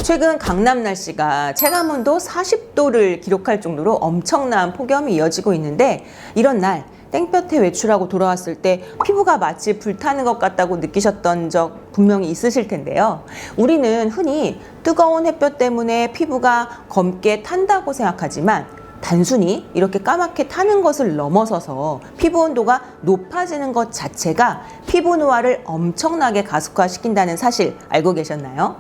최근 강남 날씨가 체감온도 40도를 기록할 정도로 엄청난 폭염이 이어지고 있는데, 이런 날 땡볕에 외출하고 돌아왔을 때 피부가 마치 불타는 것 같다고 느끼셨던 적 분명히 있으실 텐데요. 우리는 흔히 뜨거운 햇볕 때문에 피부가 검게 탄다고 생각하지만, 단순히 이렇게 까맣게 타는 것을 넘어서서 피부 온도가 높아지는 것 자체가 피부 노화를 엄청나게 가속화시킨다는 사실 알고 계셨나요?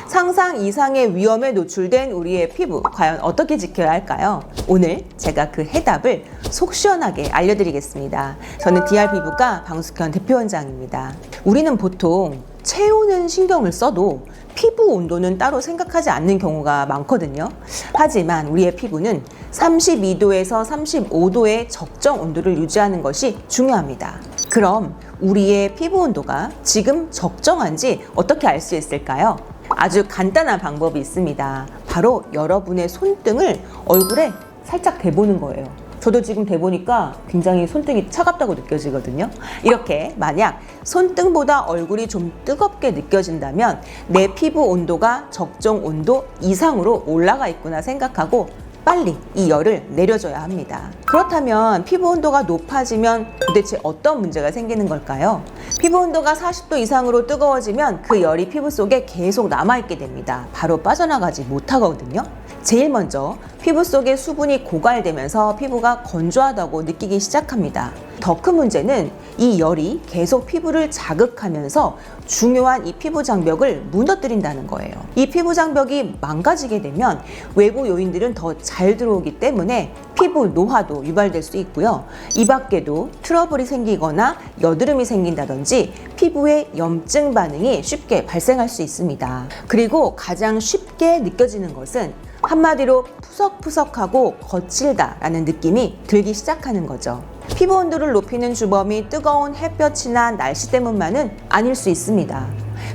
상상 이상의 위험에 노출된 우리의 피부, 과연 어떻게 지켜야 할까요? 오늘 제가 그 해답을 속 시원하게 알려드리겠습니다. 저는 DR 피부과 방숙현 대표원장입니다. 우리는 보통 체온은 신경을 써도 피부 온도는 따로 생각하지 않는 경우가 많거든요. 하지만 우리의 피부는 32도에서 35도의 적정 온도를 유지하는 것이 중요합니다. 그럼 우리의 피부 온도가 지금 적정한지 어떻게 알 수 있을까요? 아주 간단한 방법이 있습니다. 바로 여러분의 손등을 얼굴에 살짝 대보는 거예요. 저도 지금 대보니까 굉장히 손등이 차갑다고 느껴지거든요. 이렇게 만약 손등보다 얼굴이 좀 뜨겁게 느껴진다면 내 피부 온도가 적정 온도 이상으로 올라가 있구나 생각하고 빨리 이 열을 내려줘야 합니다. 그렇다면 피부 온도가 높아지면 도대체 어떤 문제가 생기는 걸까요? 피부 온도가 40도 이상으로 뜨거워지면 그 열이 피부 속에 계속 남아있게 됩니다. 바로 빠져나가지 못하거든요. 제일 먼저 피부 속에 수분이 고갈되면서 피부가 건조하다고 느끼기 시작합니다. 더 큰 문제는 이 열이 계속 피부를 자극하면서 중요한 이 피부 장벽을 무너뜨린다는 거예요. 이 피부 장벽이 망가지게 되면 외부 요인들은 더 잘 들어오기 때문에 피부 노화도 유발될 수 있고요. 이 밖에도 트러블이 생기거나 여드름이 생긴다든지 피부에 염증 반응이 쉽게 발생할 수 있습니다. 그리고 가장 쉽게 느껴지는 것은 한마디로 푸석푸석하고 거칠다라는 느낌이 들기 시작하는 거죠. 피부 온도를 높이는 주범이 뜨거운 햇볕이나 날씨 때문만은 아닐 수 있습니다.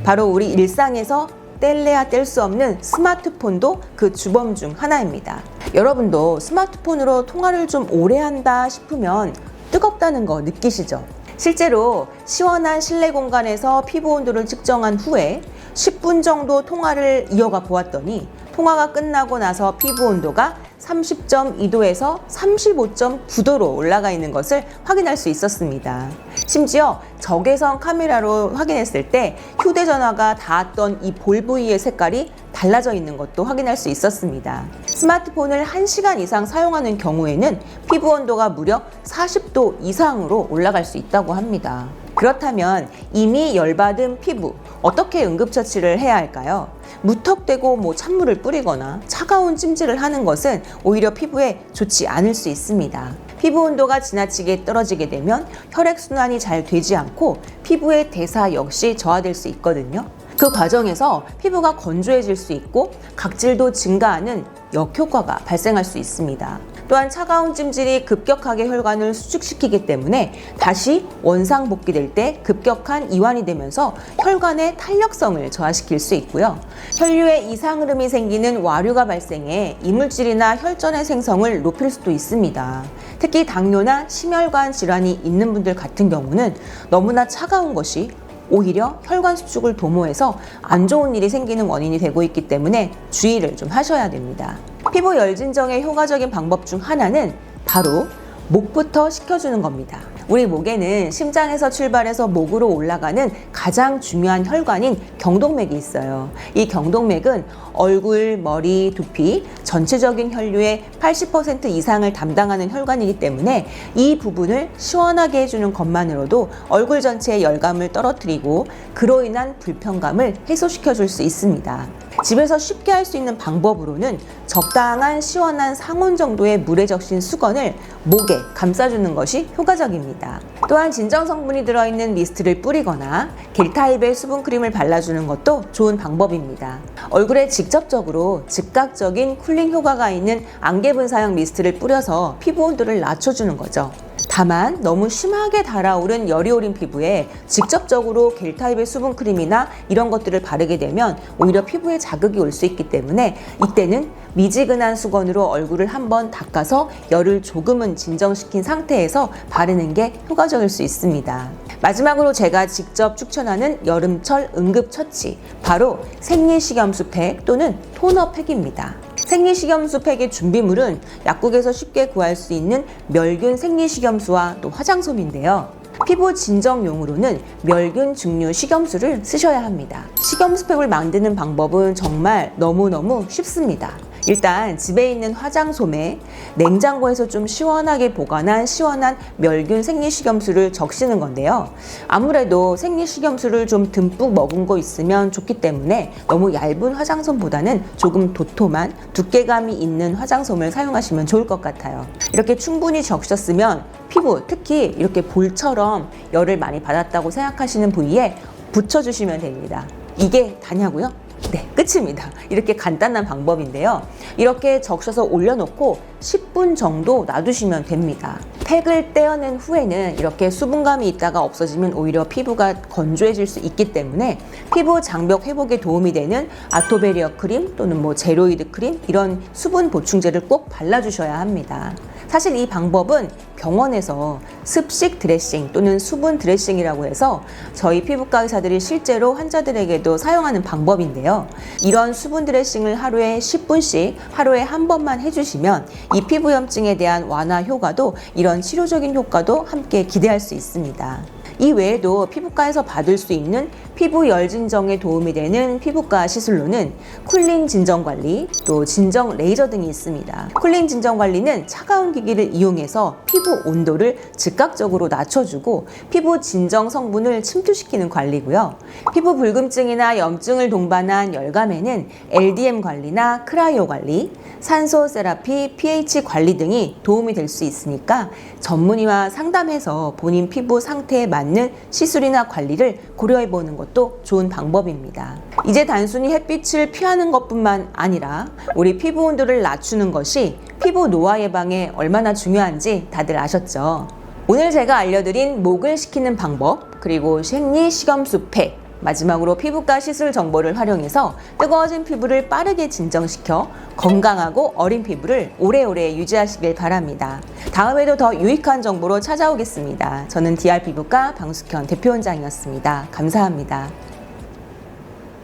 바로 우리 일상에서 뗄래야 뗄 수 없는 스마트폰도 그 주범 중 하나입니다. 여러분도 스마트폰으로 통화를 좀 오래 한다 싶으면 뜨겁다는 거 느끼시죠? 실제로 시원한 실내 공간에서 피부 온도를 측정한 후에 10분 정도 통화를 이어가 보았더니 통화가 끝나고 나서 피부 온도가 30.2도에서 35.9도로 올라가 있는 것을 확인할 수 있었습니다. 심지어 적외선 카메라로 확인했을 때 휴대전화가 닿았던 이 볼 부위의 색깔이 달라져 있는 것도 확인할 수 있었습니다. 스마트폰을 1시간 이상 사용하는 경우에는 피부 온도가 무려 40도 이상으로 올라갈 수 있다고 합니다. 그렇다면 이미 열받은 피부, 어떻게 응급처치를 해야 할까요? 무턱대고 찬물을 뿌리거나 차가운 찜질을 하는 것은 오히려 피부에 좋지 않을 수 있습니다. 피부 온도가 지나치게 떨어지게 되면 혈액순환이 잘 되지 않고 피부의 대사 역시 저하될 수 있거든요. 그 과정에서 피부가 건조해질 수 있고 각질도 증가하는 역효과가 발생할 수 있습니다. 또한 차가운 찜질이 급격하게 혈관을 수축시키기 때문에 다시 원상복귀될 때 급격한 이완이 되면서 혈관의 탄력성을 저하시킬 수 있고요. 혈류에 이상 흐름이 생기는 와류가 발생해 이물질이나 혈전의 생성을 높일 수도 있습니다. 특히 당뇨나 심혈관 질환이 있는 분들 같은 경우는 너무나 차가운 것이 오히려 혈관 수축을 도모해서 안 좋은 일이 생기는 원인이 되고 있기 때문에 주의를 좀 하셔야 됩니다. 피부 열 진정의 효과적인 방법 중 하나는 바로 목부터 식혀주는 겁니다. 우리 목에는 심장에서 출발해서 목으로 올라가는 가장 중요한 혈관인 경동맥이 있어요. 이 경동맥은 얼굴, 머리, 두피, 전체적인 혈류의 80% 이상을 담당하는 혈관이기 때문에 이 부분을 시원하게 해주는 것만으로도 얼굴 전체의 열감을 떨어뜨리고 그로 인한 불편감을 해소시켜줄 수 있습니다. 집에서 쉽게 할 수 있는 방법으로는 적당한 시원한 상온 정도의 물에 적신 수건을 목에 감싸주는 것이 효과적입니다. 또한 진정 성분이 들어있는 미스트를 뿌리거나 겔 타입의 수분 크림을 발라주는 것도 좋은 방법입니다. 얼굴에 직접적으로 즉각적인 쿨링 효과가 있는 안개 분사형 미스트를 뿌려서 피부 온도를 낮춰주는 거죠. 다만 너무 심하게 달아오른 열이 오른 피부에 직접적으로 겔 타입의 수분 크림이나 이런 것들을 바르게 되면 오히려 피부에 자극이 올 수 있기 때문에 이때는 미지근한 수건으로 얼굴을 한번 닦아서 열을 조금은 진정시킨 상태에서 바르는 게 효과적일 수 있습니다. 마지막으로 제가 직접 추천하는 여름철 응급처치, 바로 생리식염수 팩 또는 토너 팩입니다. 생리식염수 팩의 준비물은 약국에서 쉽게 구할 수 있는 멸균 생리식염수와 또 화장솜인데요. 피부 진정용으로는 멸균 증류 식염수를 쓰셔야 합니다. 식염수 팩을 만드는 방법은 정말 너무너무 쉽습니다. 일단 집에 있는 화장솜에 냉장고에서 좀 시원하게 보관한 시원한 멸균 생리식염수를 적시는 건데요. 아무래도 생리식염수를 좀 듬뿍 머금 거 있으면 좋기 때문에 너무 얇은 화장솜보다는 조금 도톰한 두께감이 있는 화장솜을 사용하시면 좋을 것 같아요. 이렇게 충분히 적셨으면 피부, 특히 이렇게 볼처럼 열을 많이 받았다고 생각하시는 부위에 붙여주시면 됩니다. 이게 다냐고요? 네, 끝입니다. 이렇게 간단한 방법인데요. 이렇게 적셔서 올려놓고 10분 정도 놔두시면 됩니다. 팩을 떼어낸 후에는 이렇게 수분감이 있다가 없어지면 오히려 피부가 건조해질 수 있기 때문에 피부 장벽 회복에 도움이 되는 아토베리어 크림 또는 제로이드 크림, 이런 수분 보충제를 꼭 발라주셔야 합니다. 사실 이 방법은 병원에서 습식 드레싱 또는 수분 드레싱이라고 해서 저희 피부과 의사들이 실제로 환자들에게도 사용하는 방법인데요. 이런 수분 드레싱을 하루에 10분씩 하루에 한 번만 해주시면 이 피부염증에 대한 완화 효과도, 이런 치료적인 효과도 함께 기대할 수 있습니다. 이 외에도 피부과에서 받을 수 있는 피부 열 진정에 도움이 되는 피부과 시술로는 쿨링 진정 관리, 또 진정 레이저 등이 있습니다. 쿨링 진정 관리는 차가운 기기를 이용해서 피부 온도를 즉각적으로 낮춰주고 피부 진정 성분을 침투시키는 관리고요. 피부 불금증이나 염증을 동반한 열감에는 LDM 관리나 크라이오 관리, 산소 세라피, pH 관리 등이 도움이 될 수 있으니까 전문의와 상담해서 본인 피부 상태에 맞는 시술이나 관리를 고려해보는 것도 좋은 방법입니다. 이제 단순히 햇빛을 피하는 것뿐만 아니라 우리 피부 온도를 낮추는 것이 피부 노화 예방에 얼마나 중요한지 다들 아셨죠? 오늘 제가 알려드린 목을 식히는 방법, 그리고 생리식염수 팩, 마지막으로 피부과 시술 정보를 활용해서 뜨거워진 피부를 빠르게 진정시켜 건강하고 어린 피부를 오래오래 유지하시길 바랍니다. 다음에도 더 유익한 정보로 찾아오겠습니다. 저는 DR 피부과 방숙현 대표원장이었습니다. 감사합니다.